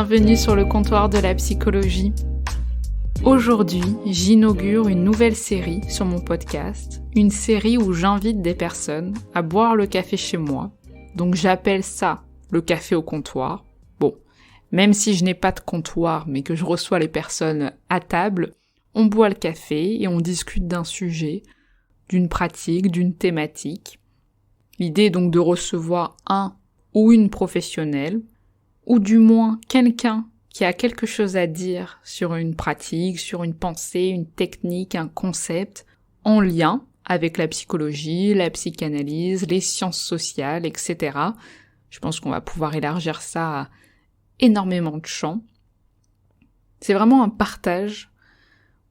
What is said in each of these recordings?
bienvenue sur le comptoir de la psychologie. Aujourd'hui, j'inaugure une nouvelle série sur mon podcast, une série où j'invite des personnes à boire le café chez moi. Donc j'appelle ça le café au comptoir. Bon, même si je n'ai pas de comptoir, mais que je reçois les personnes à table, on boit le café et on discute d'un sujet, d'une pratique, d'une thématique. L'idée est donc de recevoir un ou une professionnelle, ou du moins quelqu'un qui a quelque chose à dire sur une pratique, sur une pensée, une technique, un concept, en lien avec la psychologie, la psychanalyse, les sciences sociales, etc. Je pense qu'on va pouvoir élargir ça à énormément de champs. C'est vraiment un partage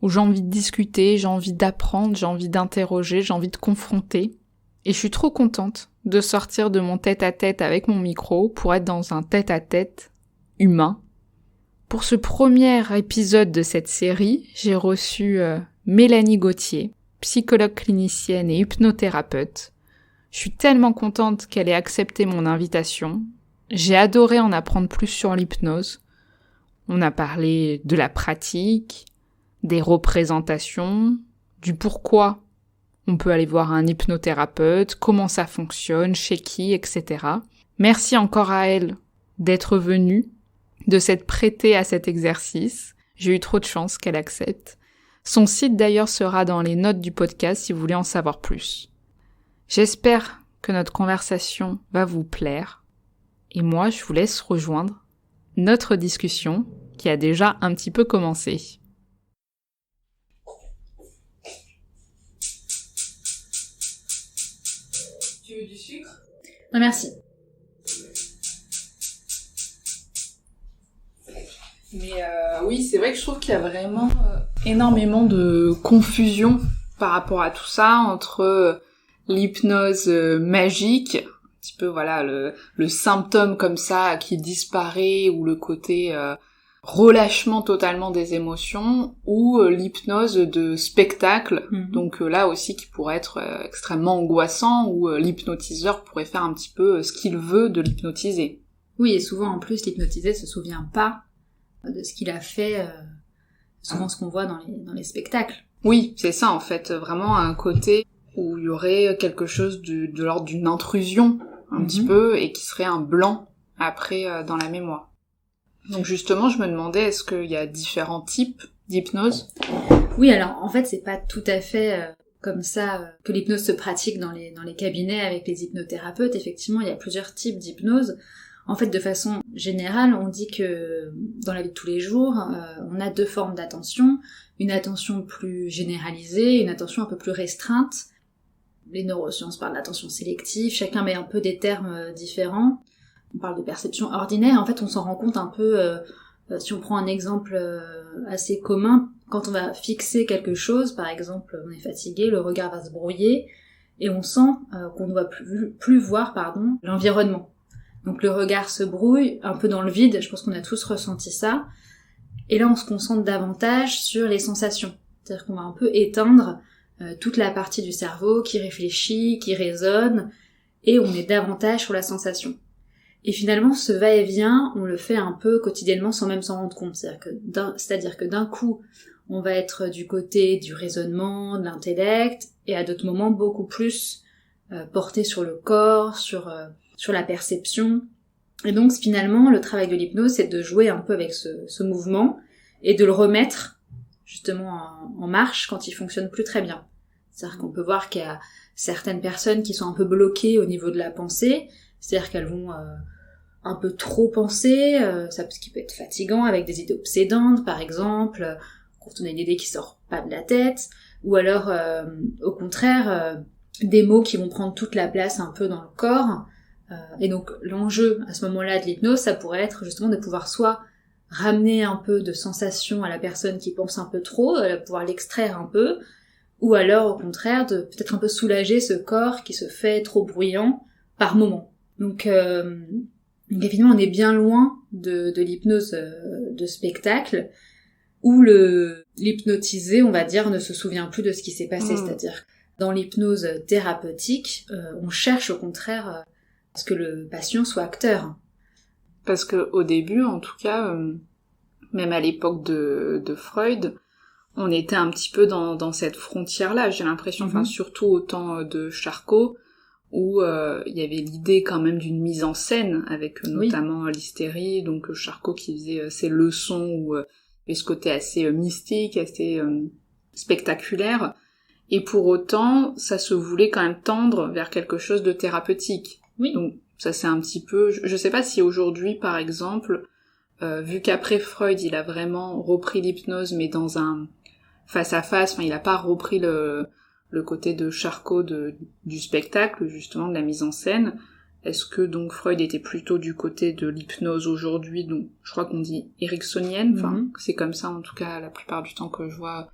où j'ai envie de discuter, j'ai envie d'apprendre, j'ai envie d'interroger, j'ai envie de confronter. Et je suis trop contente de sortir de mon tête-à-tête avec mon micro pour être dans un tête-à-tête humain. Pour ce premier épisode de cette série, j'ai reçu Mélanie Gauthier, psychologue clinicienne et hypnothérapeute. Je suis tellement contente qu'elle ait accepté mon invitation. J'ai adoré en apprendre plus sur l'hypnose. On a parlé de la pratique, des représentations, du pourquoi on peut aller voir un hypnothérapeute, comment ça fonctionne, chez qui, etc. Merci encore à elle d'être venue, de s'être prêtée à cet exercice. J'ai eu trop de chance qu'elle accepte. Son site d'ailleurs sera dans les notes du podcast si vous voulez en savoir plus. J'espère que notre conversation va vous plaire. Et moi, je vous laisse rejoindre notre discussion qui a déjà un petit peu commencé. Tu veux du sucre ? Non, merci. Mais oui, c'est vrai que je trouve qu'il y a vraiment énormément de confusion par rapport à tout ça entre l'hypnose magique, un petit peu voilà le symptôme comme ça qui disparaît ou le côté relâchement totalement des émotions ou l'hypnose de spectacle, donc là aussi qui pourrait être extrêmement angoissant où l'hypnotiseur pourrait faire un petit peu ce qu'il veut de l'hypnotiser. Oui, et souvent en plus l'hypnotisé se souvient pas de ce qu'il a fait, souvent ce qu'on voit dans les spectacles. Oui, c'est ça en fait, vraiment un côté où il y aurait quelque chose de l'ordre d'une intrusion un petit peu et qui serait un blanc après dans la mémoire. Donc justement, je me demandais, est-ce qu'il y a différents types d'hypnose ? Oui, alors en fait, c'est pas tout à fait comme ça que l'hypnose se pratique dans les cabinets avec les hypnothérapeutes. Effectivement, il y a plusieurs types d'hypnose. En fait, de façon générale, on dit que dans la vie de tous les jours, on a deux formes d'attention. Une attention plus généralisée, une attention un peu plus restreinte. Les neurosciences parlent d'attention sélective, chacun met un peu des termes différents. On parle de perception ordinaire, en fait on s'en rend compte un peu, si on prend un exemple assez commun, quand on va fixer quelque chose, par exemple on est fatigué, le regard va se brouiller, et on sent qu'on ne va plus voir l'environnement. Donc le regard se brouille, un peu dans le vide, je pense qu'on a tous ressenti ça, et là on se concentre davantage sur les sensations, c'est-à-dire qu'on va un peu éteindre toute la partie du cerveau qui réfléchit, qui raisonne, et on est davantage sur la sensation. Et finalement, ce va-et-vient, on le fait un peu quotidiennement sans même s'en rendre compte. C'est-à-dire que d'un coup, on va être du côté du raisonnement, de l'intellect, et à d'autres moments beaucoup plus porté sur le corps, sur la perception. Et donc finalement, le travail de l'hypnose, c'est de jouer un peu avec ce mouvement et de le remettre justement en marche quand il fonctionne plus très bien. C'est-à-dire qu'on peut voir qu'il y a certaines personnes qui sont un peu bloquées au niveau de la pensée, c'est-à-dire qu'elles vont un peu trop penser, ce qui peut être fatigant avec des idées obsédantes par exemple, quand on a une idée qui sort pas de la tête, ou alors au contraire des mots qui vont prendre toute la place un peu dans le corps, et donc l'enjeu à ce moment-là de l'hypnose, ça pourrait être justement de pouvoir soit ramener un peu de sensation à la personne qui pense un peu trop, pouvoir l'extraire un peu, ou alors au contraire de peut-être un peu soulager ce corps qui se fait trop bruyant par moment. Donc évidemment on est bien loin de l'hypnose de spectacle où l'hypnotisé, on va dire, ne se souvient plus de ce qui s'est passé. C'est-à-dire dans l'hypnose thérapeutique, on cherche au contraire à ce que le patient soit acteur. Parce que au début, en tout cas, même à l'époque de Freud, on était un petit peu dans cette frontière-là, j'ai l'impression, enfin surtout au temps de Charcot, où il y avait l'idée quand même d'une mise en scène, avec notamment l'hystérie, donc Charcot qui faisait ses leçons, où il y avait ce côté assez mystique, assez spectaculaire, et pour autant, ça se voulait quand même tendre vers quelque chose de thérapeutique. Oui. Donc ça c'est un petit peu... Je sais pas si aujourd'hui, par exemple, vu qu'après Freud, il a vraiment repris l'hypnose, mais dans un face-à-face, enfin il a pas repris le côté de Charcot du spectacle, justement, de la mise en scène. Est-ce que donc Freud était plutôt du côté de l'hypnose aujourd'hui, donc je crois qu'on dit ericksonienne, enfin c'est comme ça en tout cas la plupart du temps que je vois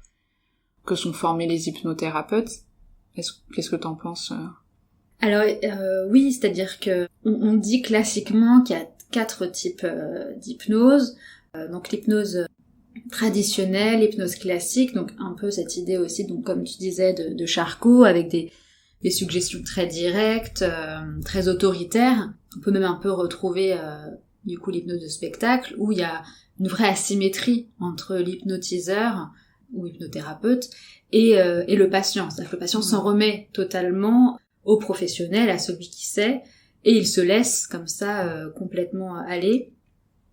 que sont formés les hypnothérapeutes. Qu'est-ce que t'en penses Alors oui, c'est-à-dire que on dit classiquement qu'il y a 4 types d'hypnose. Donc l'hypnose traditionnelle, l'hypnose classique, donc un peu cette idée aussi, donc comme tu disais, de Charcot, avec des suggestions très directes, très autoritaires. On peut même un peu retrouver du coup l'hypnose de spectacle, où il y a une vraie asymétrie entre l'hypnotiseur ou hypnothérapeute et le patient. C'est-à-dire que le patient s'en remet totalement au professionnel, à celui qui sait, et il se laisse comme ça complètement aller.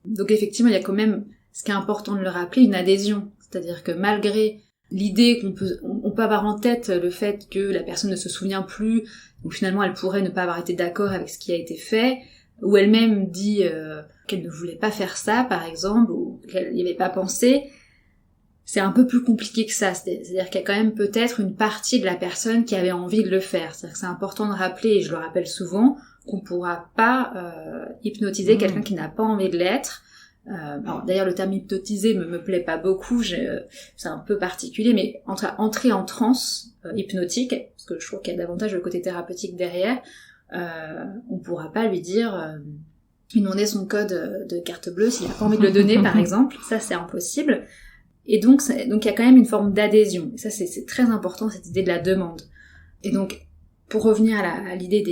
Donc effectivement, il y a quand même, ce qui est important de le rappeler, une adhésion. C'est-à-dire que malgré l'idée qu'on peut avoir en tête le fait que la personne ne se souvient plus, ou finalement elle pourrait ne pas avoir été d'accord avec ce qui a été fait, ou elle-même dit qu'elle ne voulait pas faire ça, par exemple, ou qu'elle n'y avait pas pensé, c'est un peu plus compliqué que ça. C'est-à-dire qu'il y a quand même peut-être une partie de la personne qui avait envie de le faire. C'est-à-dire que c'est important de rappeler, et je le rappelle souvent, qu'on pourra pas hypnotiser quelqu'un qui n'a pas envie de l'être. Alors, d'ailleurs, le terme hypnotiser me plaît pas beaucoup, c'est un peu particulier, mais entrer en transe hypnotique, parce que je trouve qu'il y a davantage le côté thérapeutique derrière, on pourra pas lui dire lui demander son code de carte bleue s'il a pas envie de le donner, par exemple. Ça, c'est impossible. Et donc il y a quand même une forme d'adhésion. Et ça, c'est très important, cette idée de la demande. Et donc, pour revenir à l'idée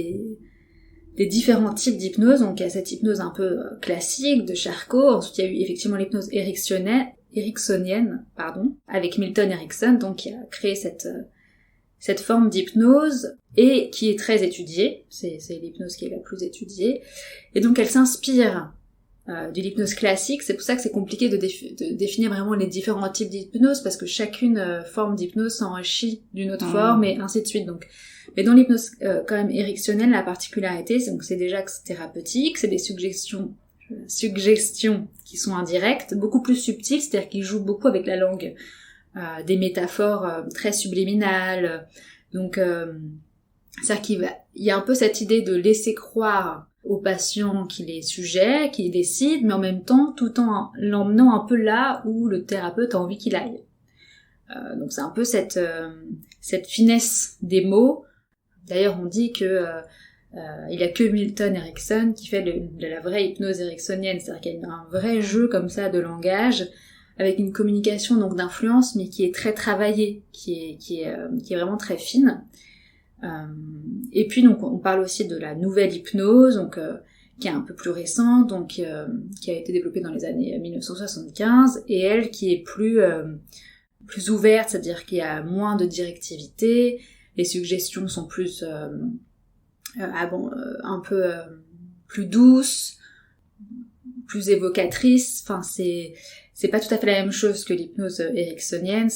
des différents types d'hypnose, donc il y a cette hypnose un peu classique de Charcot, ensuite il y a eu effectivement l'hypnose ericksonienne, avec Milton Erickson, donc qui a créé cette forme d'hypnose, et qui est très étudiée, c'est l'hypnose qui est la plus étudiée, et donc elle s'inspire de l'hypnose classique. C'est pour ça que c'est compliqué de définir vraiment les différents types d'hypnose, parce que chacune forme d'hypnose s'enrichit d'une autre forme, et ainsi de suite. Donc, mais dans l'hypnose quand même ericksonienne, la particularité, c'est déjà que c'est thérapeutique, c'est des suggestions qui sont indirectes, beaucoup plus subtiles, c'est-à-dire qu'ils jouent beaucoup avec la langue, des métaphores très subliminales. Donc, c'est-à-dire qu'il y a un peu cette idée de laisser croire au patient qu'il est sujet, qu'il décide, mais en même temps, tout en l'emmenant un peu là où le thérapeute a envie qu'il aille. Donc c'est un peu cette finesse des mots. D'ailleurs, on dit que il y a que Milton Erickson qui fait de la vraie hypnose ericksonienne, c'est-à-dire qu'il y a un vrai jeu comme ça de langage, avec une communication donc d'influence, mais qui est très travaillée, qui est vraiment très fine. Et puis donc on parle aussi de la nouvelle hypnose, donc qui est un peu plus récente, donc qui a été développée dans les années 1975, et elle qui est plus ouverte, c'est-à-dire qu'il y a moins de directivité, les suggestions sont plus un peu plus douces, plus évocatrices. Enfin c'est pas tout à fait la même chose que l'hypnose ericksonienne,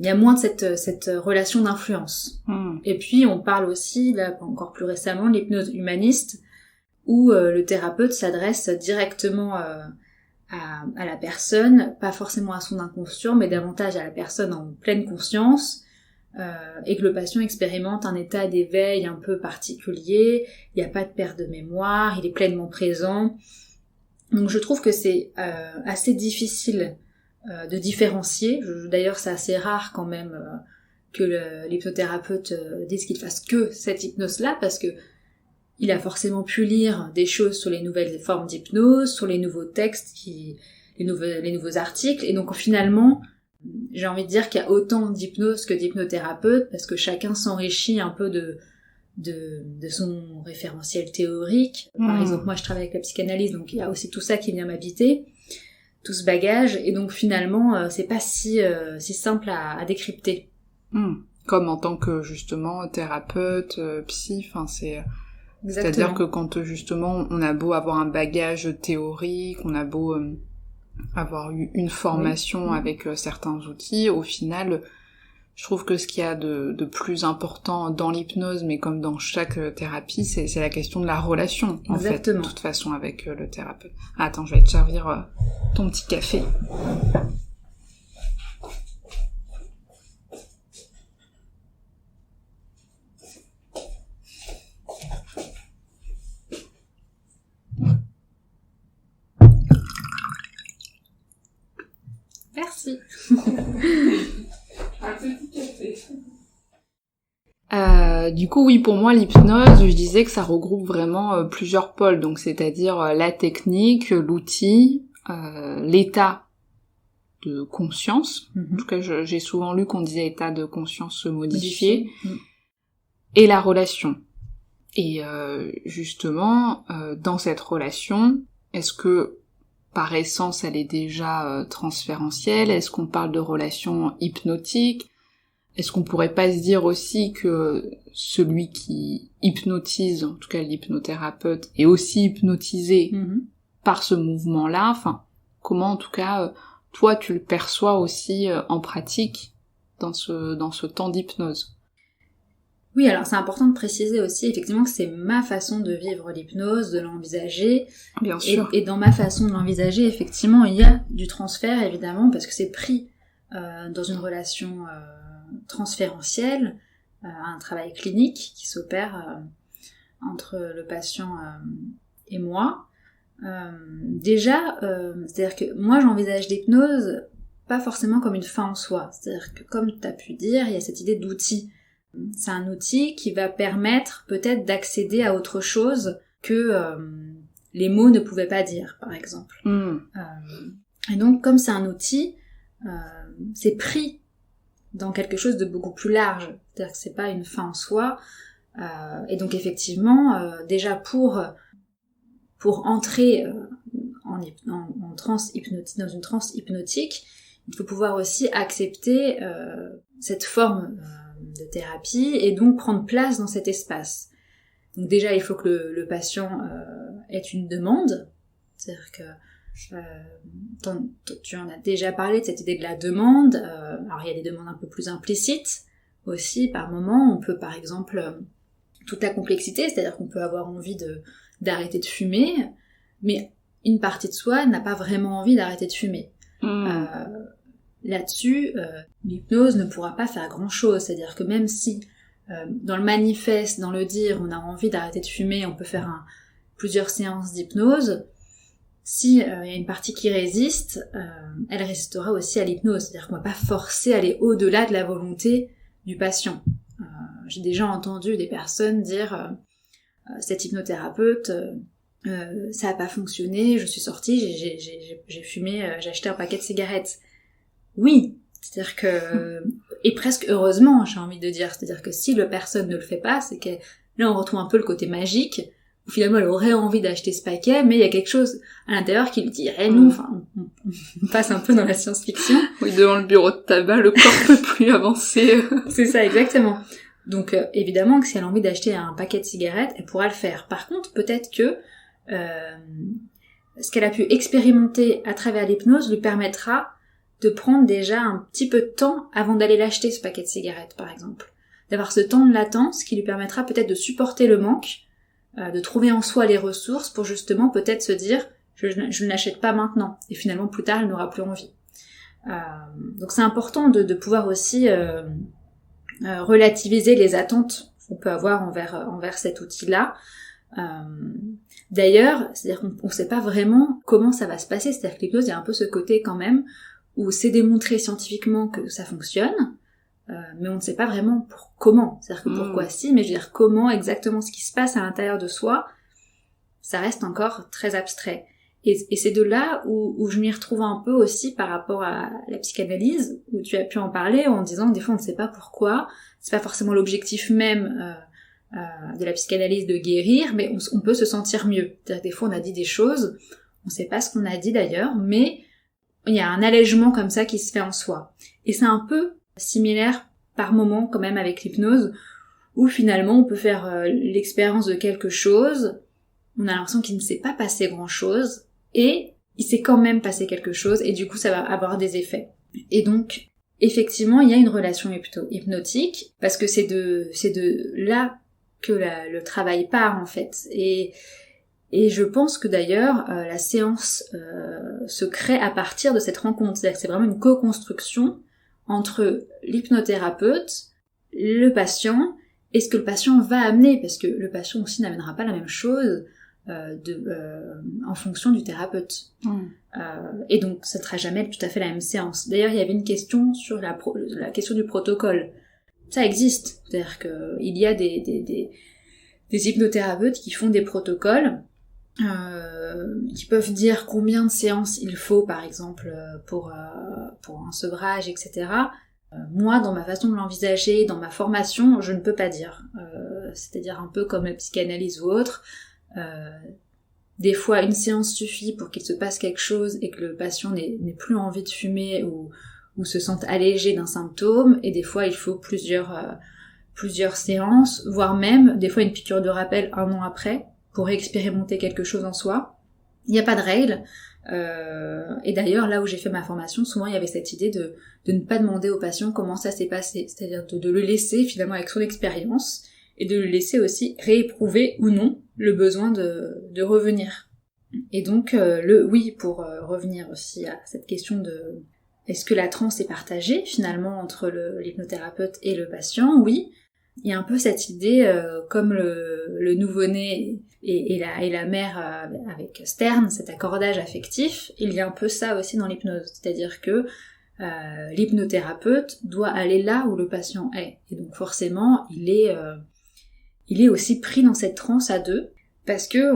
il y a moins de cette relation d'influence. Et puis on parle aussi, là encore plus récemment, de l'hypnose humaniste, où le thérapeute s'adresse directement à la personne, pas forcément à son inconscient, mais davantage à la personne en pleine conscience, et que le patient expérimente un état d'éveil un peu particulier, il n'y a pas de perte de mémoire, il est pleinement présent. Donc je trouve que c'est assez difficile de différencier. D'ailleurs, c'est assez rare quand même que l'hypnothérapeute dise qu'il fasse que cette hypnose-là, parce que il a forcément pu lire des choses sur les nouvelles formes d'hypnose, sur les nouveaux textes, les nouveaux articles, et donc finalement, j'ai envie de dire qu'il y a autant d'hypnose que d'hypnothérapeute, parce que chacun s'enrichit un peu de de son référentiel théorique. Par exemple, moi je travaille avec la psychanalyse, donc il y a aussi tout ça qui vient m'habiter, tout ce bagage, et donc finalement c'est pas si simple à décrypter. Comme en tant que justement thérapeute, psy, enfin c'est... Exactement. C'est-à-dire que quand justement on a beau avoir un bagage théorique, on a beau avoir eu une formation avec certains outils, au final, je trouve que ce qu'il y a de plus important dans l'hypnose, mais comme dans chaque thérapie, c'est la question de la relation, en fait, de toute façon, avec le thérapeute. Ah, attends, je vais te servir ton petit café. Merci. Un petit café. Du coup, oui, pour moi, l'hypnose, je disais que ça regroupe vraiment plusieurs pôles, donc c'est-à-dire la technique, l'outil, l'état de conscience. En tout cas, j'ai souvent lu qu'on disait état de conscience modifié, et la relation. Et justement, dans cette relation, est-ce que par essence, elle est déjà transférentielle? Est-ce qu'on parle de relation hypnotique? Est-ce qu'on pourrait pas se dire aussi que celui qui hypnotise, en tout cas l'hypnothérapeute, est aussi hypnotisé par ce mouvement-là? Enfin, comment en tout cas, toi tu le perçois aussi en pratique dans ce temps d'hypnose? Oui, alors c'est important de préciser aussi effectivement que c'est ma façon de vivre l'hypnose, de l'envisager. Bien sûr. Et dans ma façon de l'envisager, effectivement, il y a du transfert, évidemment, parce que c'est pris dans une relation transférentielle, un travail clinique qui s'opère entre le patient et moi. Déjà, c'est-à-dire que moi j'envisage l'hypnose pas forcément comme une fin en soi. C'est-à-dire que comme tu as pu dire, il y a cette idée d'outil. C'est un outil qui va permettre peut-être d'accéder à autre chose que les mots ne pouvaient pas dire, par exemple. Et donc, comme c'est un outil, c'est pris dans quelque chose de beaucoup plus large. C'est-à-dire que c'est pas une fin en soi. Et donc, effectivement, déjà pour entrer en transe hypnotique, dans une transe hypnotique, il faut pouvoir aussi accepter cette forme de thérapie et donc prendre place dans cet espace. Donc déjà, il faut que le patient ait une demande, c'est-à-dire que tu en as déjà parlé de cette idée de la demande. Alors il y a des demandes un peu plus implicites aussi par moment. On peut par exemple toute la complexité, c'est-à-dire qu'on peut avoir envie d'arrêter de fumer, mais une partie de soi n'a pas vraiment envie d'arrêter de fumer. Là-dessus, l'hypnose ne pourra pas faire grand-chose, c'est-à-dire que même si dans le manifeste, dans le dire, on a envie d'arrêter de fumer, on peut faire plusieurs séances d'hypnose, si y a une partie qui résiste, elle résistera aussi à l'hypnose, c'est-à-dire qu'on va pas forcer à aller au-delà de la volonté du patient. J'ai déjà entendu des personnes dire cette hypnothérapeute, ça a pas fonctionné, je suis sortie, j'ai fumé, j'ai acheté un paquet de cigarettes. Oui, c'est-à-dire que... Et presque heureusement, j'ai envie de dire. C'est-à-dire que si le personne ne le fait pas, c'est que là, on retrouve un peu le côté magique, où finalement, elle aurait envie d'acheter ce paquet, mais il y a quelque chose à l'intérieur qui lui dirait non. Enfin, on passe un peu dans la science-fiction. Oui, devant le bureau de tabac, le corps peut plus avancer. C'est ça, exactement. Donc, évidemment que si elle a envie d'acheter un paquet de cigarettes, elle pourra le faire. Par contre, peut-être que ce qu'elle a pu expérimenter à travers l'hypnose lui permettra de prendre déjà un petit peu de temps avant d'aller l'acheter, ce paquet de cigarettes, par exemple. D'avoir ce temps de latence qui lui permettra peut-être de supporter le manque, de trouver en soi les ressources pour justement peut-être se dire « je ne l'achète pas maintenant » et finalement plus tard, elle n'aura plus envie. Donc c'est important de pouvoir aussi relativiser les attentes qu'on peut avoir envers cet outil-là. D'ailleurs, c'est-à-dire qu'on ne sait pas vraiment comment ça va se passer, c'est-à-dire que l'hypnose, il y a un peu ce côté quand même où c'est démontré scientifiquement que ça fonctionne, mais on ne sait pas vraiment comment. C'est-à-dire que pourquoi si, mais je veux dire comment exactement ce qui se passe à l'intérieur de soi, ça reste encore très abstrait. Et c'est de là où je m'y retrouve un peu aussi par rapport à la psychanalyse, où tu as pu en parler en disant des fois on ne sait pas pourquoi, c'est pas forcément l'objectif même de la psychanalyse de guérir, mais on peut se sentir mieux. C'est-à-dire que des fois on a dit des choses, on sait pas ce qu'on a dit d'ailleurs, mais il y a un allègement comme ça qui se fait en soi. Et c'est un peu similaire par moment quand même avec l'hypnose, où finalement on peut faire l'expérience de quelque chose, on a l'impression qu'il ne s'est pas passé grand-chose, et il s'est quand même passé quelque chose, et du coup ça va avoir des effets. Et donc, effectivement, il y a une relation hypnotique, parce que c'est de là que le travail part en fait. Et je pense que d'ailleurs, la séance se crée à partir de cette rencontre. C'est-à-dire que c'est vraiment une co-construction entre l'hypnothérapeute, le patient, et ce que le patient va amener, parce que le patient aussi n'amènera pas la même chose en fonction du thérapeute. Et donc, ça ne sera jamais tout à fait la même séance. D'ailleurs, il y avait une question sur la question du protocole. Ça existe. C'est-à-dire qu'il y a des hypnothérapeutes qui font des protocoles, qui peuvent dire combien de séances il faut, par exemple, pour un sevrage, etc. Moi, dans ma façon de l'envisager, dans ma formation, je ne peux pas dire. C'est-à-dire un peu comme la psychanalyse ou autre. Des fois, une séance suffit pour qu'il se passe quelque chose et que le patient n'ait plus envie de fumer ou se sente allégé d'un symptôme. Et des fois, il faut plusieurs séances, voire même, des fois, une piqûre de rappel 1 an après pour expérimenter quelque chose en soi. Il n'y a pas de règle. Et d'ailleurs, là où j'ai fait ma formation, souvent il y avait cette idée de ne pas demander au patient comment ça s'est passé, c'est-à-dire de le laisser finalement avec son expérience et de le laisser aussi rééprouver ou non le besoin de revenir. Et donc, oui, pour revenir aussi à cette question de est-ce que la transe est partagée finalement entre l'hypnothérapeute et le patient? Oui. Il y a un peu cette idée, comme le nouveau-né et la mère avec Stern, cet accordage affectif, il y a un peu ça aussi dans l'hypnose. C'est-à-dire que l'hypnothérapeute doit aller là où le patient est. Et donc forcément, il est aussi pris dans cette transe à deux, parce que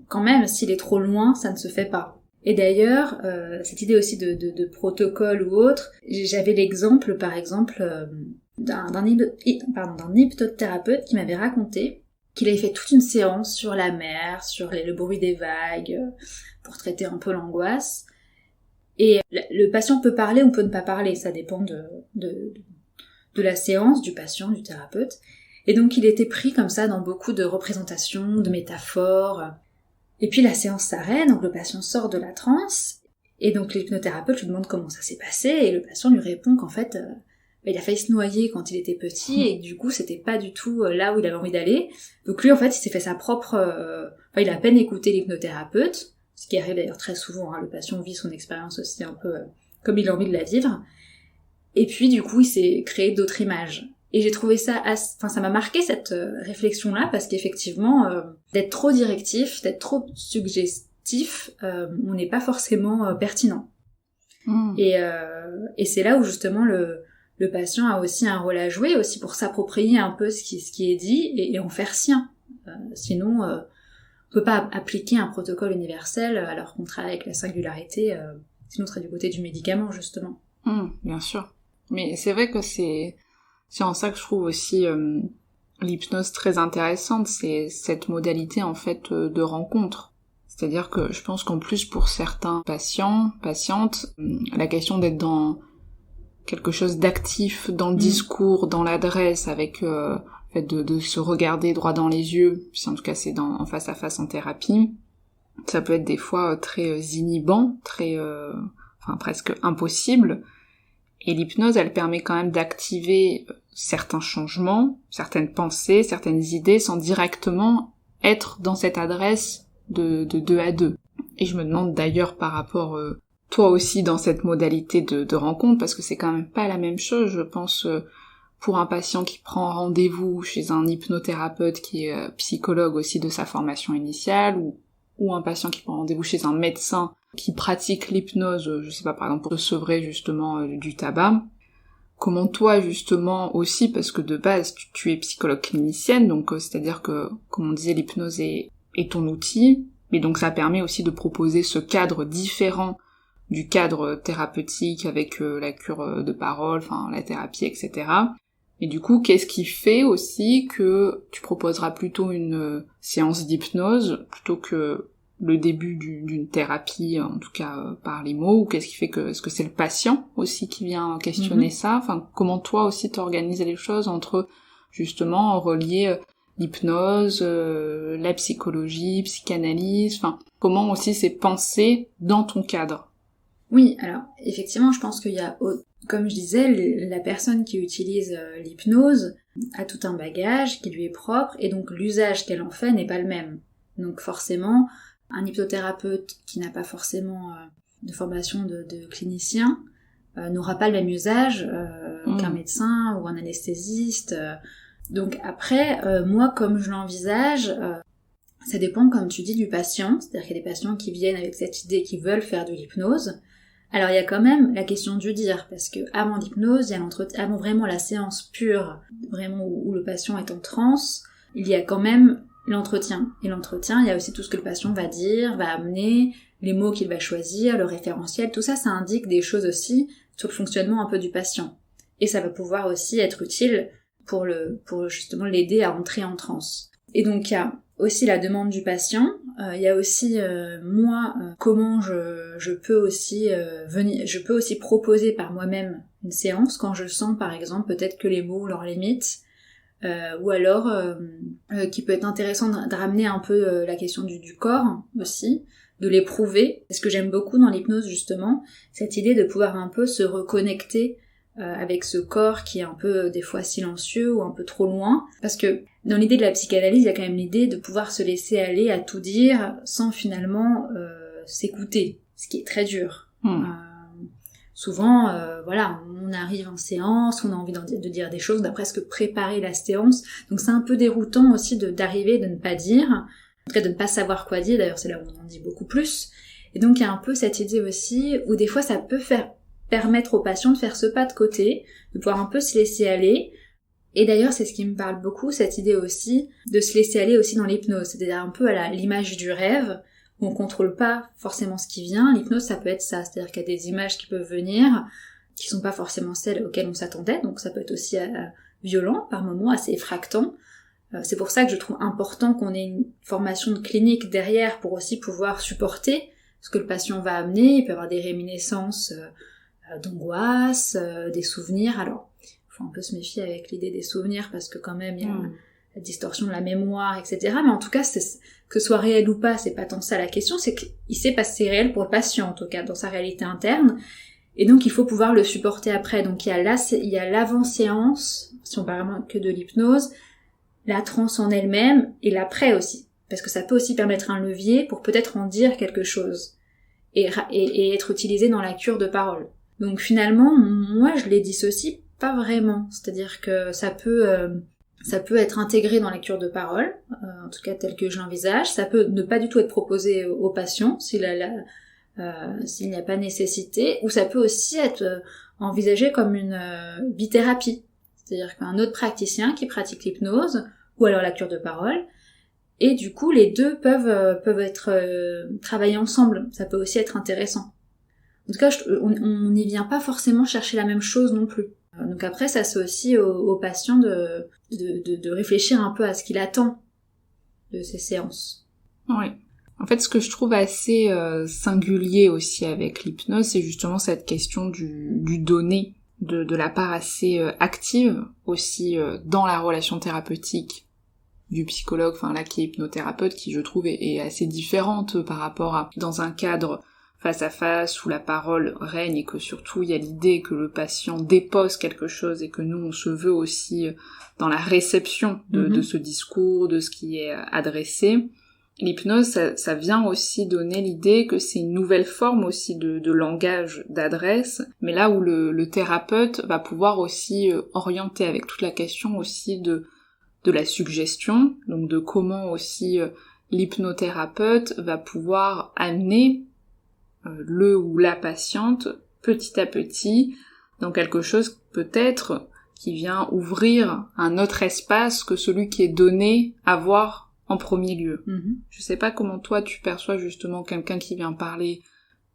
quand même, s'il est trop loin, ça ne se fait pas. Et d'ailleurs, cette idée aussi de protocole ou autre, j'avais l'exemple, par exemple, d'un hypnothérapeute qui m'avait raconté qu'il avait fait toute une séance sur la mer, sur le bruit des vagues, pour traiter un peu l'angoisse. Et le patient peut parler ou peut ne pas parler, ça dépend de la séance, du patient, du thérapeute. Et donc il était pris comme ça dans beaucoup de représentations, de métaphores. Et puis la séance s'arrête, donc le patient sort de la transe, et donc l'hypnothérapeute lui demande comment ça s'est passé, et le patient lui répond qu'en fait, il a failli se noyer quand il était petit, et du coup c'était pas du tout là où il avait envie d'aller. Donc lui en fait il s'est fait sa propre... il a à peine écouté l'hypnothérapeute, ce qui arrive d'ailleurs très souvent, le patient vit son expérience aussi un peu comme il a envie de la vivre, et puis du coup il s'est créé d'autres images. Et j'ai trouvé ça ça m'a marqué cette réflexion-là, parce qu'effectivement, d'être trop directif, d'être trop suggestif, on n'est pas forcément pertinent. Et c'est là où justement le patient a aussi un rôle à jouer, aussi pour s'approprier un peu ce qui est dit et en faire sien. Sinon, on peut pas appliquer un protocole universel alors qu'on travaille avec la singularité, sinon on serait du côté du médicament, justement. Bien sûr. Mais c'est vrai que c'est en ça que je trouve aussi l'hypnose très intéressante, c'est cette modalité en fait de rencontre. C'est-à-dire que je pense qu'en plus pour certains patients, patientes, la question d'être dans quelque chose d'actif, dans le discours, dans l'adresse, avec le fait de se regarder droit dans les yeux, puis en tout cas c'est en face à face en thérapie, ça peut être des fois très inhibant, très presque impossible. Et l'hypnose, elle permet quand même d'activer certains changements, certaines pensées, certaines idées, sans directement être dans cette adresse de 2 à 2. Et je me demande d'ailleurs par rapport, toi aussi, dans cette modalité de rencontre, parce que c'est quand même pas la même chose, je pense, pour un patient qui prend rendez-vous chez un hypnothérapeute qui est psychologue aussi de sa formation initiale, ou un patient qui prend rendez-vous chez un médecin qui pratique l'hypnose, je sais pas, par exemple pour se sevrer justement du tabac. Comment toi justement aussi, parce que de base tu es psychologue clinicienne, donc c'est-à-dire que, comme on disait, l'hypnose est ton outil, mais donc ça permet aussi de proposer ce cadre différent du cadre thérapeutique avec la cure de parole, la thérapie, etc. Et du coup, qu'est-ce qui fait aussi que tu proposeras plutôt une séance d'hypnose plutôt que le début d'une thérapie, en tout cas par les mots, ou qu'est-ce qui fait que, est-ce que c'est le patient aussi qui vient questionner ça? Enfin, comment toi aussi t'organises les choses entre, justement, relier l'hypnose, la psychologie, psychanalyse, enfin, comment aussi c'est pensé dans ton cadre? Oui, alors, effectivement, je pense qu'il y a, comme je disais, la personne qui utilise l'hypnose a tout un bagage qui lui est propre, et donc l'usage qu'elle en fait n'est pas le même. Donc forcément, un hypnothérapeute qui n'a pas forcément de formation de clinicien n'aura pas le même usage qu'un médecin ou un anesthésiste. Donc après, moi, comme je l'envisage, ça dépend, comme tu dis, du patient. C'est-à-dire qu'il y a des patients qui viennent avec cette idée qu'ils veulent faire de l'hypnose. Alors il y a quand même la question du dire, parce que avant l'hypnose, il y a avant vraiment la séance pure, vraiment où le patient est en transe, il y a quand même l'entretien. Et l'entretien, il y a aussi tout ce que le patient va dire, va amener, les mots qu'il va choisir, le référentiel, tout ça, ça indique des choses aussi sur le fonctionnement un peu du patient. Et ça va pouvoir aussi être utile pour justement l'aider à entrer en transe. Et donc il y a aussi la demande du patient, il y a aussi moi, comment je peux aussi je peux aussi proposer par moi-même une séance quand je sens par exemple peut-être que les mots ont leurs limites, ou alors qui peut être intéressant de ramener un peu la question du corps aussi, de l'éprouver. Ce que j'aime beaucoup dans l'hypnose justement, cette idée de pouvoir un peu se reconnecter avec ce corps qui est un peu des fois silencieux ou un peu trop loin, parce que dans l'idée de la psychanalyse, il y a quand même l'idée de pouvoir se laisser aller à tout dire sans finalement s'écouter, ce qui est très dur. Souvent, voilà, on arrive en séance, on a envie de dire des choses, on a presque préparé la séance, donc c'est un peu déroutant aussi d'arriver, de ne pas dire, en tout cas de ne pas savoir quoi dire, d'ailleurs c'est là où on en dit beaucoup plus, et donc il y a un peu cette idée aussi, où des fois ça peut permettre aux patients de faire ce pas de côté, de pouvoir un peu se laisser aller, et d'ailleurs c'est ce qui me parle beaucoup, cette idée aussi, de se laisser aller aussi dans l'hypnose, c'est-à-dire un peu à l'image du rêve, où on contrôle pas forcément ce qui vient. L'hypnose, ça peut être ça, c'est-à-dire qu'il y a des images qui peuvent venir, qui sont pas forcément celles auxquelles on s'attendait, donc ça peut être aussi violent, par moments assez effractant. C'est pour ça que je trouve important qu'on ait une formation de clinique derrière pour aussi pouvoir supporter ce que le patient va amener. Il peut y avoir des réminiscences d'angoisse, des souvenirs. Alors, il faut un peu se méfier avec l'idée des souvenirs, parce que quand même, il y a la distorsion de la mémoire, etc. Mais en tout cas, que ce soit réel ou pas, c'est pas tant ça la question, c'est qu'il sait pas si c'est réel pour le patient, en tout cas, dans sa réalité interne. Et donc, il faut pouvoir le supporter après. Donc, il y a l'avant-séance, si on parle vraiment que de l'hypnose, la transe en elle-même, et l'après aussi. Parce que ça peut aussi permettre un levier pour peut-être en dire quelque chose. Et être utilisé dans la cure de parole. Donc, finalement, moi, je les dissocie pas vraiment. C'est-à-dire que ça peut être intégré dans la cure de parole, en tout cas tel que je l'envisage. Ça peut ne pas du tout être proposé au patient s'il n'y a pas nécessité, ou ça peut aussi être envisagé comme une bithérapie, c'est-à-dire qu'un autre praticien qui pratique l'hypnose, ou alors la cure de parole, et du coup les deux peuvent être travaillés ensemble. Ça peut aussi être intéressant. En tout cas, on n'y vient pas forcément chercher la même chose non plus. Donc après, ça c'est aussi au patient de réfléchir un peu à ce qu'il attend de ces séances. Oui. En fait, ce que je trouve assez singulier aussi avec l'hypnose, c'est justement cette question du donner, de la part assez active aussi dans la relation thérapeutique du psychologue, enfin là qui est hypnothérapeute, qui je trouve est assez différente par rapport à dans un cadre face à face, où la parole règne, et que surtout il y a l'idée que le patient dépose quelque chose, et que nous on se veut aussi dans la réception de ce discours, de ce qui est adressé. L'hypnose, ça vient aussi donner l'idée que c'est une nouvelle forme aussi de langage, d'adresse, mais là où le thérapeute va pouvoir aussi orienter, avec toute la question aussi de la suggestion, donc de comment aussi l'hypnothérapeute va pouvoir amener le ou la patiente petit à petit dans quelque chose peut-être qui vient ouvrir un autre espace que celui qui est donné à voir en premier lieu. Je sais pas comment toi tu perçois justement quelqu'un qui vient parler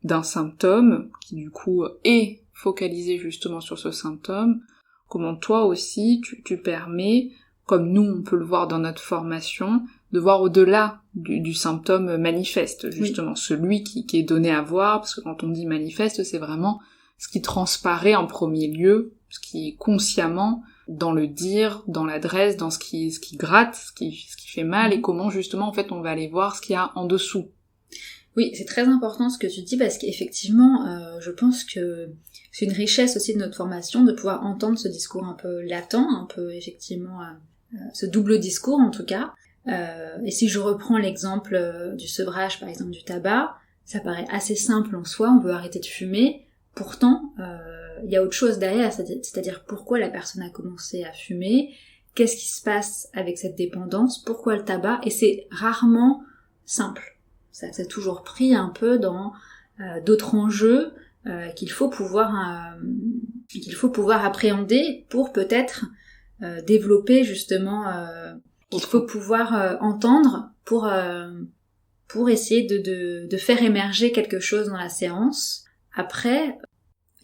d'un symptôme, qui du coup est focalisé justement sur ce symptôme, comment toi aussi tu permets, comme nous on peut le voir dans notre formation, de voir au-delà du symptôme manifeste, justement, celui qui est donné à voir, parce que quand on dit manifeste, c'est vraiment ce qui transparaît en premier lieu, ce qui est consciemment dans le dire, dans l'adresse, dans ce qui gratte, ce qui fait mal, et comment justement en fait on va aller voir ce qu'il y a en dessous. Oui, c'est très important ce que tu dis, parce qu'effectivement, je pense que c'est une richesse aussi de notre formation de pouvoir entendre ce discours un peu latent, un peu effectivement ce double discours en tout cas. Et si je reprends l'exemple du sevrage, par exemple du tabac, ça paraît assez simple en soi, on veut arrêter de fumer, pourtant il y a autre chose derrière, c'est-à-dire pourquoi la personne a commencé à fumer, qu'est-ce qui se passe avec cette dépendance, pourquoi le tabac, et c'est rarement simple. Ça s'est toujours pris un peu dans d'autres enjeux qu'il faut pouvoir appréhender pour peut-être développer justement qu'il faut pouvoir entendre pour essayer de faire émerger quelque chose dans la séance. Après,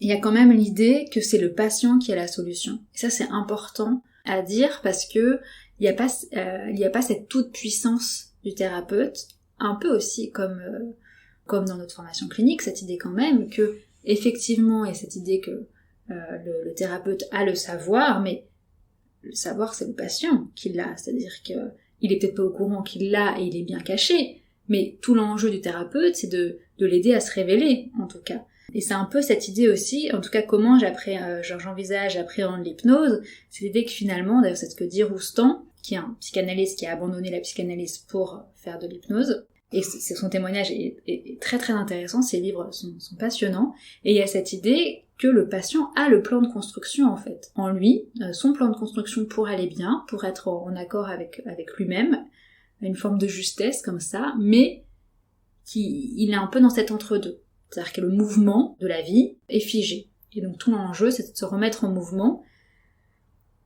il y a quand même l'idée que c'est le patient qui a la solution. Et ça, c'est important à dire parce que il y a pas cette toute puissance du thérapeute, un peu aussi comme dans notre formation clinique, cette idée quand même que effectivement, il y a cette idée que le thérapeute a le savoir, mais le savoir, c'est le patient qui l'a, c'est-à-dire qu'il est peut-être pas au courant qu'il l'a et il est bien caché, mais tout l'enjeu du thérapeute, c'est de l'aider à se révéler, en tout cas. Et c'est un peu cette idée aussi, en tout cas comment j'appréhende l'hypnose, c'est l'idée que finalement, d'ailleurs c'est ce que dit Roustan, qui est un psychanalyste qui a abandonné la psychanalyse pour faire de l'hypnose, et son témoignage est très très intéressant, ses livres sont passionnants, et il y a cette idée que le patient a le plan de construction en fait, en lui, son plan de construction pour aller bien, pour être en accord avec lui-même, une forme de justesse comme ça, mais il est un peu dans cet entre-deux, c'est-à-dire que le mouvement de la vie est figé, et donc tout l'enjeu c'est de se remettre en mouvement,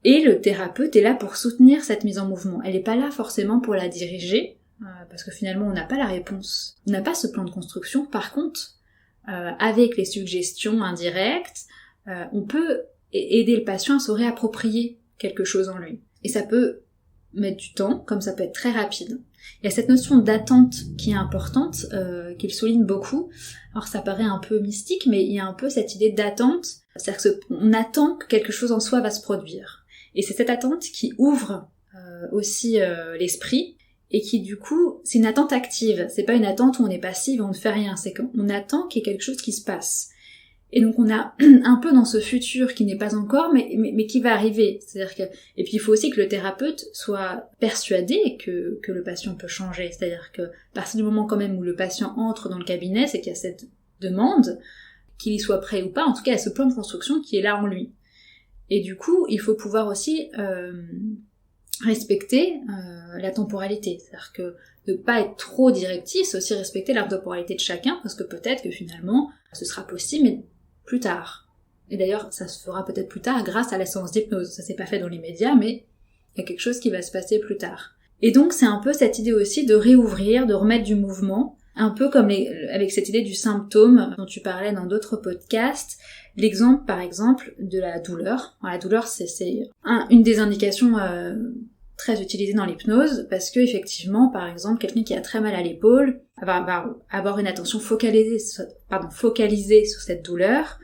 et le thérapeute est là pour soutenir cette mise en mouvement, elle n'est pas là forcément pour la diriger, parce que finalement on n'a pas la réponse, on n'a pas ce plan de construction, par contre, avec les suggestions indirectes, on peut aider le patient à se réapproprier quelque chose en lui. Et ça peut mettre du temps, comme ça peut être très rapide. Il y a cette notion d'attente qui est importante, qu'il souligne beaucoup. Alors ça paraît un peu mystique, mais il y a un peu cette idée d'attente, c'est-à-dire qu'on attend que quelque chose en soi va se produire. Et c'est cette attente qui ouvre aussi l'esprit, et qui du coup, c'est une attente active, c'est pas une attente où on est passif, on ne fait rien, c'est qu'on attend qu'il y ait quelque chose qui se passe. Et donc on a un peu dans ce futur qui n'est pas encore, mais qui va arriver. C'est-à-dire que, et puis il faut aussi que le thérapeute soit persuadé que le patient peut changer. C'est-à-dire que, à partir du moment quand même où le patient entre dans le cabinet, c'est qu'il y a cette demande, qu'il y soit prêt ou pas, en tout cas il y a ce plan de construction qui est là en lui. Et du coup, il faut pouvoir aussi respecter la temporalité, c'est-à-dire que ne pas être trop directif, c'est aussi respecter la temporalité de chacun, parce que peut-être que finalement ce sera possible, mais plus tard. Et d'ailleurs, ça se fera peut-être plus tard grâce à la séance d'hypnose. Ça s'est pas fait dans l'immédiat, mais il y a quelque chose qui va se passer plus tard. Et donc c'est un peu cette idée aussi de réouvrir, de remettre du mouvement, un peu comme avec cette idée du symptôme dont tu parlais dans d'autres podcasts. L'exemple, par exemple, de la douleur. Alors, la douleur, c'est une des indications très utilisées dans l'hypnose, parce que effectivement, par exemple, quelqu'un qui a très mal à l'épaule va avoir une attention focalisée sur cette douleur,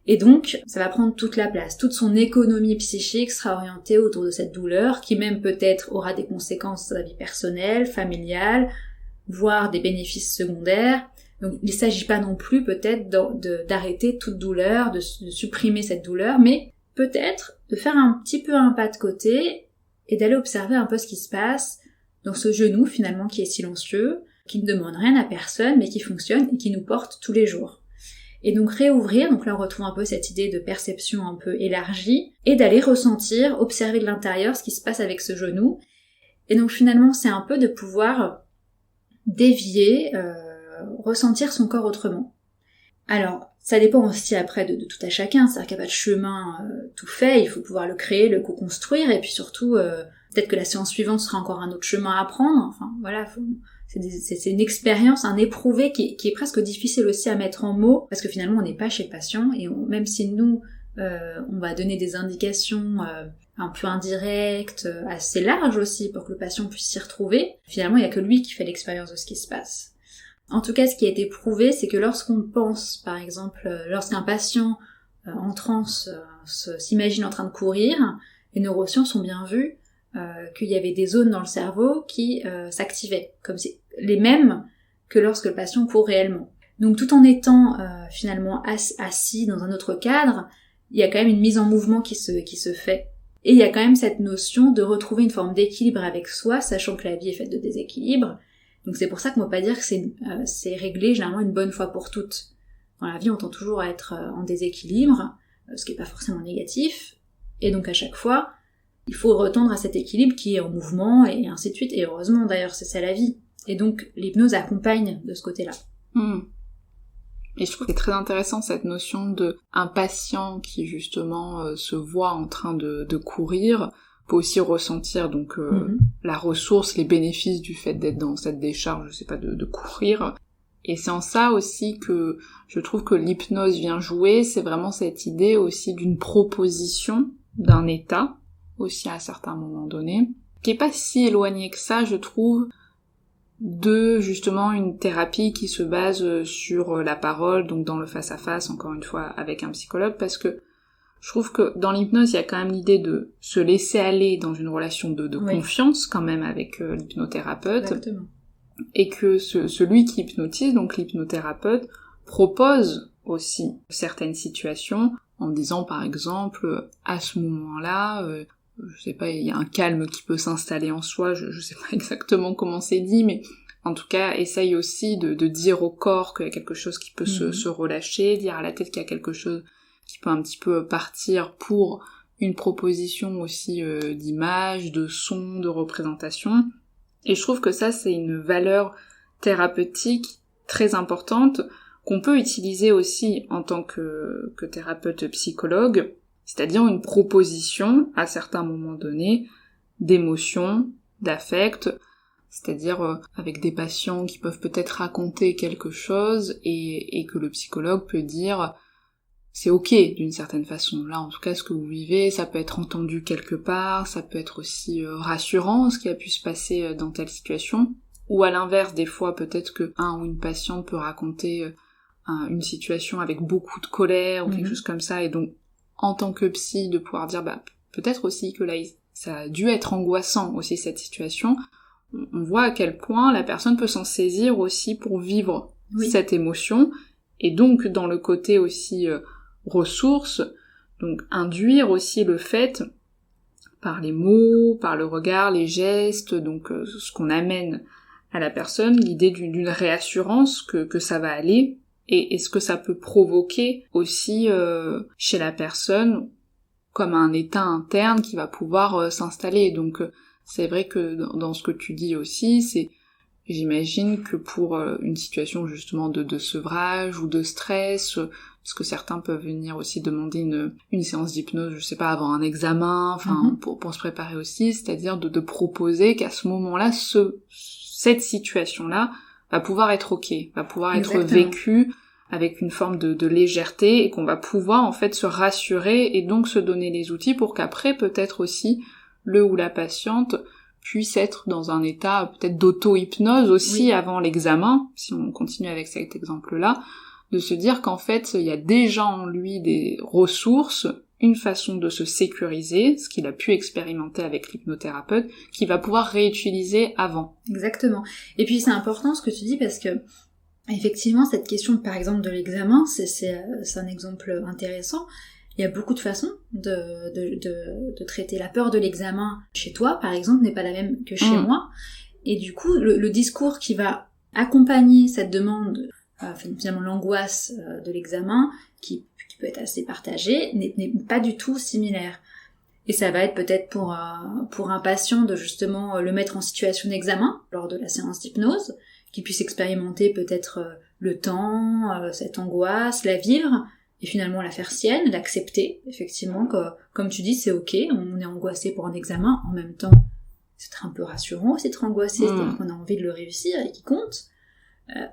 et donc ça va prendre toute la place. Toute son économie psychique sera orientée autour de cette douleur, qui même peut-être aura des conséquences sur sa vie personnelle, familiale, voire des bénéfices secondaires. Donc il ne s'agit pas non plus peut-être d'arrêter toute douleur, de supprimer cette douleur, mais peut-être de faire un petit peu un pas de côté et d'aller observer un peu ce qui se passe dans ce genou finalement qui est silencieux, qui ne demande rien à personne mais qui fonctionne et qui nous porte tous les jours. Et donc réouvrir, donc là on retrouve un peu cette idée de perception un peu élargie, et d'aller ressentir, observer de l'intérieur ce qui se passe avec ce genou. Et donc finalement c'est un peu de pouvoir dévier, ressentir son corps autrement. Alors, ça dépend aussi après de tout à chacun, c'est-à-dire qu'il n'y a pas de chemin tout fait, il faut pouvoir le créer, le co-construire, et puis surtout, peut-être que la séance suivante sera encore un autre chemin à prendre, enfin voilà, c'est une expérience, un éprouvé qui est presque difficile aussi à mettre en mots, parce que finalement on n'est pas chez le patient, et même si nous, on va donner des indications un peu indirectes, assez larges aussi, pour que le patient puisse s'y retrouver. Finalement, il n'y a que lui qui fait l'expérience de ce qui se passe. En tout cas, ce qui a été prouvé, c'est que lorsqu'on pense, par exemple, lorsqu'un patient en transe s'imagine en train de courir, les neurosciences ont bien vu qu'il y avait des zones dans le cerveau qui s'activaient, comme c'est les mêmes que lorsque le patient court réellement. Donc tout en étant finalement assis dans un autre cadre, il y a quand même une mise en mouvement qui se fait. Et il y a quand même cette notion de retrouver une forme d'équilibre avec soi, sachant que la vie est faite de déséquilibre. Donc c'est pour ça qu'on ne peut pas dire que c'est réglé généralement une bonne fois pour toutes. Dans la vie, on tend toujours à être en déséquilibre, ce qui n'est pas forcément négatif. Et donc à chaque fois, il faut retendre à cet équilibre qui est en mouvement et ainsi de suite. Et heureusement d'ailleurs, c'est ça la vie. Et donc l'hypnose accompagne de ce côté-là. Et je trouve que c'est très intéressant cette notion de un patient qui justement se voit en train de courir peut aussi ressentir donc la ressource, les bénéfices du fait d'être dans cette décharge, je sais pas, de courir. Et c'est en ça aussi que je trouve que l'hypnose vient jouer, c'est vraiment cette idée aussi d'une proposition d'un état, aussi à certains moments donnés, qui est pas si éloigné que ça, je trouve, de justement une thérapie qui se base sur la parole, donc dans le face-à-face, encore une fois, avec un psychologue, parce que je trouve que dans l'hypnose, il y a quand même l'idée de se laisser aller dans une relation de confiance, quand même, avec l'hypnothérapeute. Exactement. Et que celui qui hypnotise, donc l'hypnothérapeute, propose aussi certaines situations, en disant par exemple, à ce moment-là, je sais pas, il y a un calme qui peut s'installer en soi, je sais pas exactement comment c'est dit, mais en tout cas, essaye aussi de dire au corps qu'il y a quelque chose qui peut se relâcher, dire à la tête qu'il y a quelque chose qui peut un petit peu partir pour une proposition aussi d'image, de son, de représentation. Et je trouve que ça, c'est une valeur thérapeutique très importante qu'on peut utiliser aussi en tant que thérapeute psychologue, c'est-à-dire une proposition, à certains moments donnés, d'émotion, d'affect, c'est-à-dire avec des patients qui peuvent peut-être raconter quelque chose et que le psychologue peut dire c'est ok d'une certaine façon. Là, en tout cas, ce que vous vivez, ça peut être entendu quelque part, ça peut être aussi rassurant, ce qui a pu se passer dans telle situation. Ou à l'inverse, des fois, peut-être que un ou une patiente peut raconter une situation avec beaucoup de colère ou quelque chose comme ça, et donc, en tant que psy, de pouvoir dire, peut-être aussi que là, ça a dû être angoissant aussi cette situation. On voit à quel point la personne peut s'en saisir aussi pour vivre cette émotion, et donc dans le côté aussi ressources, donc induire aussi le fait, par les mots, par le regard, les gestes, donc ce qu'on amène à la personne, l'idée d'une réassurance que ça va aller, et ce que ça peut provoquer aussi chez la personne, comme un état interne qui va pouvoir s'installer. Donc c'est vrai que dans ce que tu dis aussi, j'imagine que pour une situation justement de sevrage ou de stress, parce que certains peuvent venir aussi demander une séance d'hypnose, je sais pas, avant un examen, enfin pour se préparer aussi, c'est-à-dire de proposer qu'à ce moment-là, cette situation-là va pouvoir être ok, va pouvoir être vécue avec une forme de légèreté, et qu'on va pouvoir en fait se rassurer et donc se donner les outils pour qu'après peut-être aussi le ou la patiente puisse être dans un état peut-être d'auto-hypnose aussi avant l'examen, si on continue avec cet exemple-là, de se dire qu'en fait, il y a déjà en lui des ressources, une façon de se sécuriser, ce qu'il a pu expérimenter avec l'hypnothérapeute, qu'il va pouvoir réutiliser avant. Exactement. Et puis c'est important ce que tu dis, parce que effectivement, cette question par exemple de l'examen, c'est un exemple intéressant. Il y a beaucoup de façons de traiter la peur de l'examen. Chez toi, par exemple, n'est pas la même que chez moi. Et du coup, le discours qui va accompagner cette demande, finalement l'angoisse de l'examen, qui peut être assez partagée, n'est pas du tout similaire. Et ça va être peut-être pour un patient de justement le mettre en situation d'examen lors de la séance d'hypnose, qu'il puisse expérimenter peut-être le temps, cette angoisse, la vivre, et finalement la faire sienne, l'accepter, effectivement, que, comme tu dis, c'est ok, on est angoissé pour un examen, en même temps, c'est un peu rassurant aussi d'être angoissé, c'est-à-dire qu'on a envie de le réussir et qu'il compte.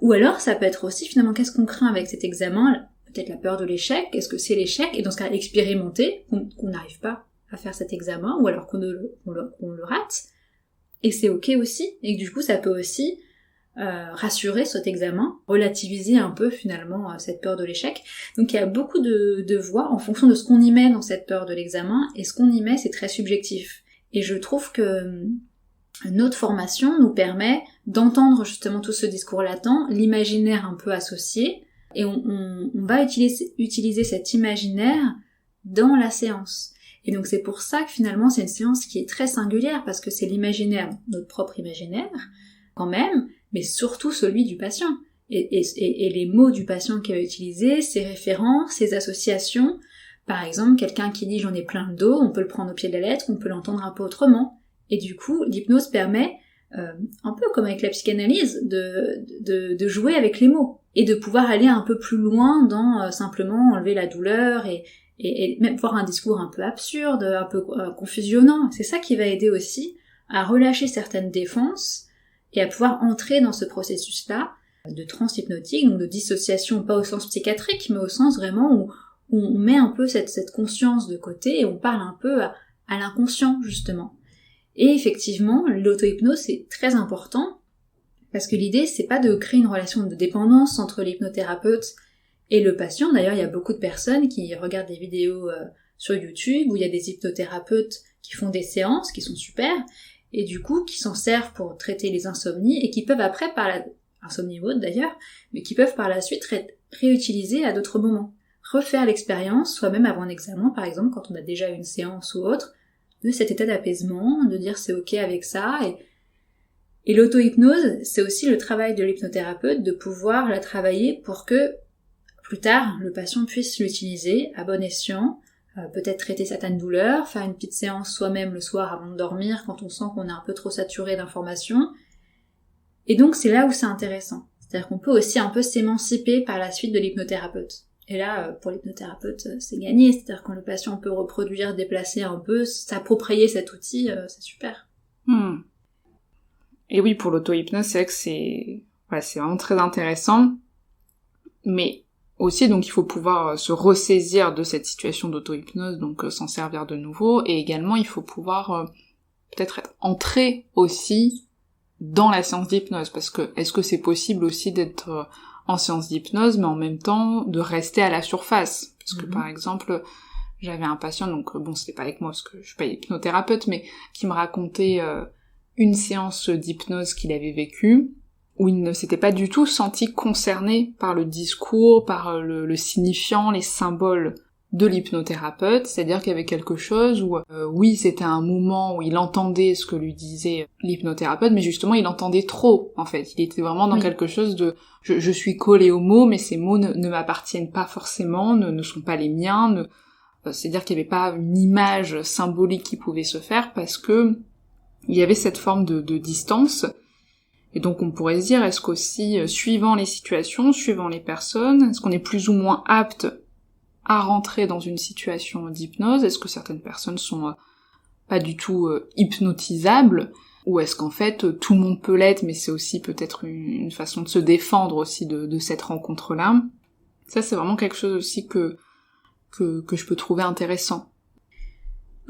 Ou alors, ça peut être aussi, finalement, qu'est-ce qu'on craint avec cet examen, peut-être la peur de l'échec, qu'est-ce que c'est l'échec, et dans ce cas expérimenter qu'on n'arrive pas à faire cet examen, ou alors qu'on le rate, et c'est ok aussi, et que du coup ça peut aussi rassurer cet examen, relativiser un peu finalement cette peur de l'échec. Donc il y a beaucoup de voies en fonction de ce qu'on y met dans cette peur de l'examen, et ce qu'on y met c'est très subjectif. Et je trouve que notre formation nous permet d'entendre justement tout ce discours latent, l'imaginaire un peu associé, et on va utiliser cet imaginaire dans la séance. Et donc c'est pour ça que finalement c'est une séance qui est très singulière, parce que c'est l'imaginaire, notre propre imaginaire, quand même, mais surtout celui du patient. Et les mots du patient qu'il va utiliser, ses références, ses associations. Par exemple, quelqu'un qui dit « j'en ai plein le dos », on peut le prendre au pied de la lettre, on peut l'entendre un peu autrement. Et du coup, l'hypnose permet, un peu comme avec la psychanalyse, de jouer avec les mots. Et de pouvoir aller un peu plus loin dans simplement enlever la douleur et même voir un discours un peu absurde, un peu confusionnant. C'est ça qui va aider aussi à relâcher certaines défenses et à pouvoir entrer dans ce processus-là de transe hypnotique, donc de dissociation, pas au sens psychiatrique, mais au sens vraiment où on met un peu cette conscience de côté et on parle un peu à l'inconscient, justement. Et effectivement, l'auto-hypnose, c'est très important, parce que l'idée, c'est pas de créer une relation de dépendance entre l'hypnothérapeute et le patient. D'ailleurs, il y a beaucoup de personnes qui regardent des vidéos sur YouTube, où il y a des hypnothérapeutes qui font des séances, qui sont super, et du coup, qui s'en servent pour traiter les insomnies, et qui peuvent après, insomnie ou autre d'ailleurs, mais qui peuvent par la suite réutiliser à d'autres moments. Refaire l'expérience, soi-même avant un examen, par exemple, quand on a déjà eu une séance ou autre, de cet état d'apaisement, de dire c'est ok avec ça, et l'auto-hypnose, c'est aussi le travail de l'hypnothérapeute de pouvoir la travailler pour que, plus tard, le patient puisse l'utiliser à bon escient, peut-être traiter certaines douleurs, faire une petite séance soi-même le soir avant de dormir quand on sent qu'on est un peu trop saturé d'informations. Et donc c'est là où c'est intéressant. C'est-à-dire qu'on peut aussi un peu s'émanciper par la suite de l'hypnothérapeute. Et là, pour l'hypnothérapeute, c'est gagné. C'est-à-dire quand le patient peut reproduire, déplacer un peu, s'approprier cet outil, c'est super. Et oui, pour l'auto-hypnose, c'est vrai que c'est vraiment très intéressant. Mais aussi, donc, il faut pouvoir se ressaisir de cette situation d'auto-hypnose, donc s'en servir de nouveau. Et également, il faut pouvoir peut-être entrer aussi dans la séance d'hypnose. Parce que, est-ce que c'est possible aussi d'être en séance d'hypnose, mais en même temps de rester à la surface? Parce que, par exemple, j'avais un patient, donc bon, c'était pas avec moi, parce que je suis pas hypnothérapeute, mais qui me racontait une séance d'hypnose qu'il avait vécue, où il ne s'était pas du tout senti concerné par le discours, par le signifiant, les symboles de l'hypnothérapeute, c'est-à-dire qu'il y avait quelque chose où, oui, c'était un moment où il entendait ce que lui disait l'hypnothérapeute, mais justement, il entendait trop, en fait. Il était vraiment dans quelque chose de « je suis collé aux mots, mais ces mots ne m'appartiennent pas forcément, ne sont pas les miens », c'est-à-dire qu'il n'y avait pas une image symbolique qui pouvait se faire, parce que il y avait cette forme de distance. Et donc on pourrait se dire, est-ce qu'aussi, suivant les situations, suivant les personnes, est-ce qu'on est plus ou moins apte à rentrer dans une situation d'hypnose? Est-ce que certaines personnes sont pas du tout hypnotisables? Ou est-ce qu'en fait, tout le monde peut l'être, mais c'est aussi peut-être une façon de se défendre aussi de cette rencontre-là? Ça, c'est vraiment quelque chose aussi que je peux trouver intéressant.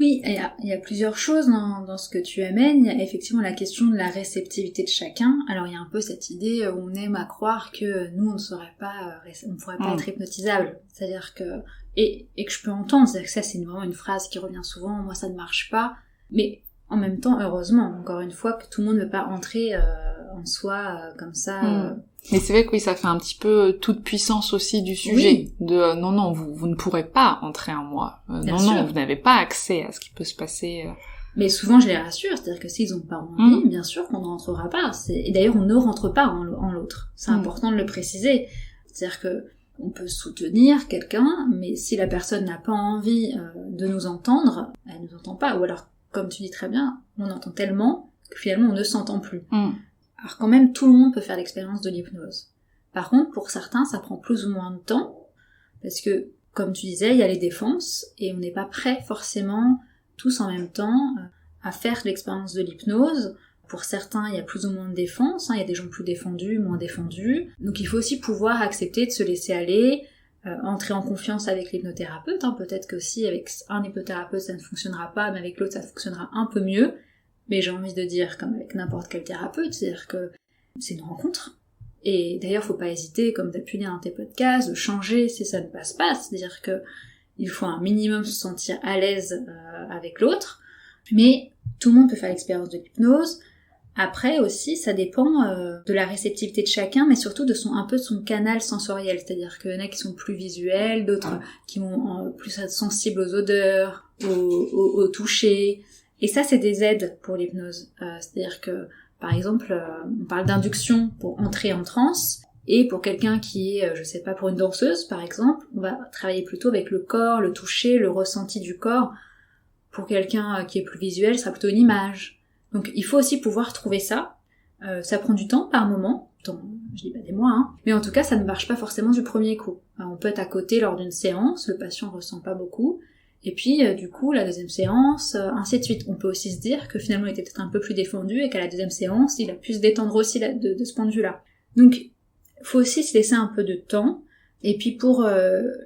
Oui, il y a plusieurs choses dans ce que tu amènes. Il y a effectivement la question de la réceptivité de chacun. Alors il y a un peu cette idée où on aime à croire que nous on ne pourrait pas être hypnotisable. C'est-à-dire que et que je peux entendre, c'est-à-dire que ça c'est vraiment une phrase qui revient souvent. Moi ça ne marche pas, mais en même temps heureusement, encore une fois, que tout le monde ne veut pas entrer en soi comme ça. Mais c'est vrai que oui, ça fait un petit peu toute puissance aussi du sujet, de non, vous ne pourrez pas entrer en moi, non, vous n'avez pas accès à ce qui peut se passer. Mais souvent je les rassure, c'est-à-dire que s'ils n'ont pas envie, bien sûr qu'on ne rentrera pas, et d'ailleurs on ne rentre pas en l'autre, c'est important de le préciser, c'est-à-dire que on peut soutenir quelqu'un, mais si la personne n'a pas envie de nous entendre, elle ne nous entend pas, ou alors, comme tu dis très bien, on entend tellement que finalement on ne s'entend plus. Alors quand même, tout le monde peut faire l'expérience de l'hypnose. Par contre, pour certains, ça prend plus ou moins de temps, parce que, comme tu disais, il y a les défenses, et on n'est pas prêt forcément, tous en même temps, à faire l'expérience de l'hypnose. Pour certains, il y a plus ou moins de défenses, il y a des gens plus défendus, moins défendus. Donc il faut aussi pouvoir accepter de se laisser aller, entrer en confiance avec l'hypnothérapeute. Peut-être que si avec un hypnothérapeute ça ne fonctionnera pas, mais avec l'autre ça fonctionnera un peu mieux. Mais j'ai envie de dire, comme avec n'importe quel thérapeute, c'est-à-dire que c'est une rencontre. Et d'ailleurs, faut pas hésiter, comme t'as pu dire dans tes podcasts, de changer si ça ne passe pas. C'est-à-dire que il faut un minimum se sentir à l'aise avec l'autre. Mais tout le monde peut faire l'expérience de l'hypnose. Après aussi, ça dépend de la réceptivité de chacun, mais surtout de un peu de son canal sensoriel. C'est-à-dire qu'il y en a qui sont plus visuels, d'autres qui vont plus être sensibles aux odeurs, au toucher. Et ça, c'est des aides pour l'hypnose. C'est-à-dire que, par exemple, on parle d'induction pour entrer en transe, et pour quelqu'un qui est, je sais pas, pour une danseuse, par exemple, on va travailler plutôt avec le corps, le toucher, le ressenti du corps. Pour quelqu'un qui est plus visuel, ce sera plutôt une image. Donc il faut aussi pouvoir trouver ça. Ça prend du temps par moment, je dis pas des mois, mais en tout cas ça ne marche pas forcément du premier coup. On peut être à côté lors d'une séance, le patient ressent pas beaucoup, et puis du coup la deuxième séance, ainsi de suite. On peut aussi se dire que finalement il était peut-être un peu plus défendu et qu'à la deuxième séance il a pu se détendre aussi de ce point de vue-là. Donc faut aussi se laisser un peu de temps. Et puis pour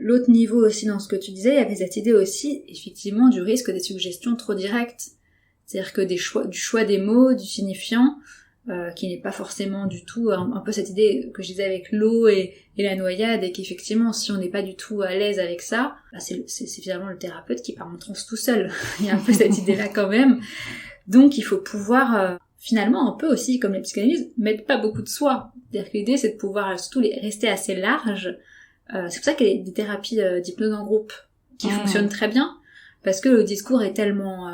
l'autre niveau aussi dans ce que tu disais, il y avait cette idée aussi effectivement du risque des suggestions trop directes. C'est-à-dire que du choix des mots, du signifiant, qui n'est pas forcément du tout un peu cette idée que je disais avec l'eau et la noyade, et qu'effectivement si on n'est pas du tout à l'aise avec ça, c'est finalement le thérapeute qui part en transe tout seul. Il y a un peu cette idée-là quand même. Donc il faut pouvoir finalement un peu aussi, comme la psychanalyse, mettre pas beaucoup de soi. C'est-à-dire que l'idée c'est de pouvoir surtout rester assez large. C'est pour ça qu'il y a des thérapies d'hypnose en groupe qui fonctionnent très bien, parce que le discours est tellement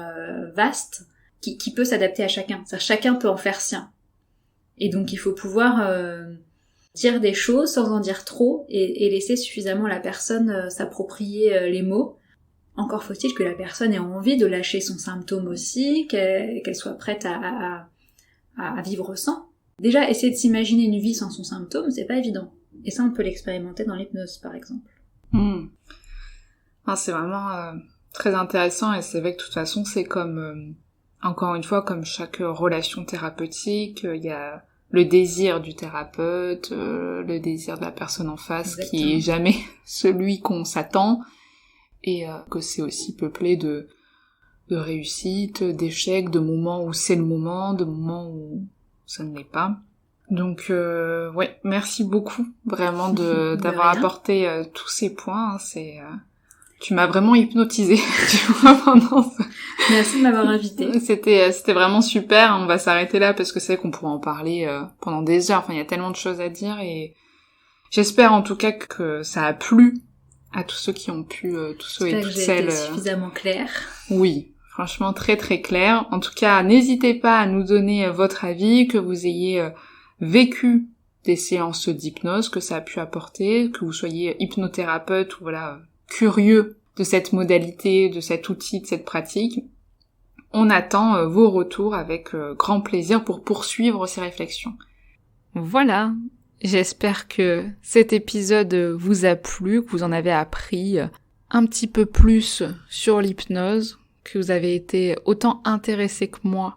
vaste qui peut s'adapter à chacun. C'est-à-dire chacun peut en faire sien. Et donc il faut pouvoir dire des choses sans en dire trop et laisser suffisamment la personne s'approprier les mots. Encore faut-il que la personne ait envie de lâcher son symptôme aussi, qu'elle soit prête à vivre sans. Déjà, essayer de s'imaginer une vie sans son symptôme, c'est pas évident. Et ça, on peut l'expérimenter dans l'hypnose, par exemple. C'est vraiment très intéressant, et c'est vrai que de toute façon, c'est comme, encore une fois, comme chaque relation thérapeutique, il y a le désir du thérapeute, le désir de la personne en face. Exactement. Qui est jamais celui qu'on s'attend, et que c'est aussi peuplé de réussites, d'échecs, de moments où c'est le moment, de moments où ça ne l'est pas. Donc ouais, merci beaucoup vraiment d'avoir apporté tous ces points. Tu m'as vraiment hypnotisée, tu vois, pendant ça. Merci de m'avoir invitée. C'était vraiment super. On va s'arrêter là parce que c'est vrai qu'on pourrait en parler pendant des heures. Enfin, il y a tellement de choses à dire, et j'espère en tout cas que ça a plu à tous ceux qui ont pu, tous ceux et toutes celles. J'espère que j'ai été suffisamment claire. Oui. Franchement, très très clair. En tout cas, n'hésitez pas à nous donner votre avis, que vous ayez vécu des séances d'hypnose, que ça a pu apporter, que vous soyez hypnothérapeute ou voilà, curieux de cette modalité, de cet outil, de cette pratique. On attend vos retours avec grand plaisir pour poursuivre ces réflexions. Voilà, j'espère que cet épisode vous a plu, que vous en avez appris un petit peu plus sur l'hypnose, que vous avez été autant intéressé que moi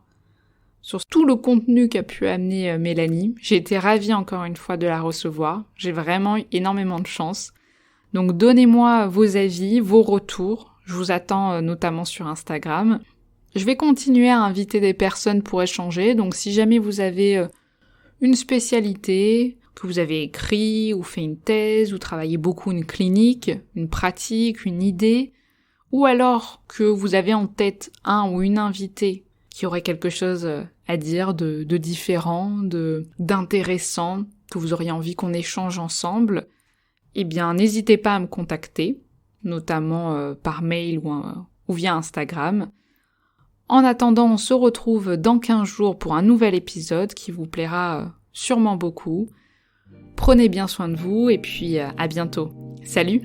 sur tout le contenu qu'a pu amener Mélanie. J'ai été ravie encore une fois de la recevoir. J'ai vraiment eu énormément de chance. Donc donnez-moi vos avis, vos retours. Je vous attends notamment sur Instagram. Je vais continuer à inviter des personnes pour échanger. Donc si jamais vous avez une spécialité, que vous avez écrit ou fait une thèse, ou travaillé beaucoup une clinique, une pratique, une idée, ou alors que vous avez en tête un ou une invitée qui aurait quelque chose à dire de différent, d'intéressant, que vous auriez envie qu'on échange ensemble, eh bien n'hésitez pas à me contacter, notamment par mail ou via Instagram. En attendant, on se retrouve dans 15 jours pour un nouvel épisode qui vous plaira sûrement beaucoup. Prenez bien soin de vous et puis à bientôt. Salut!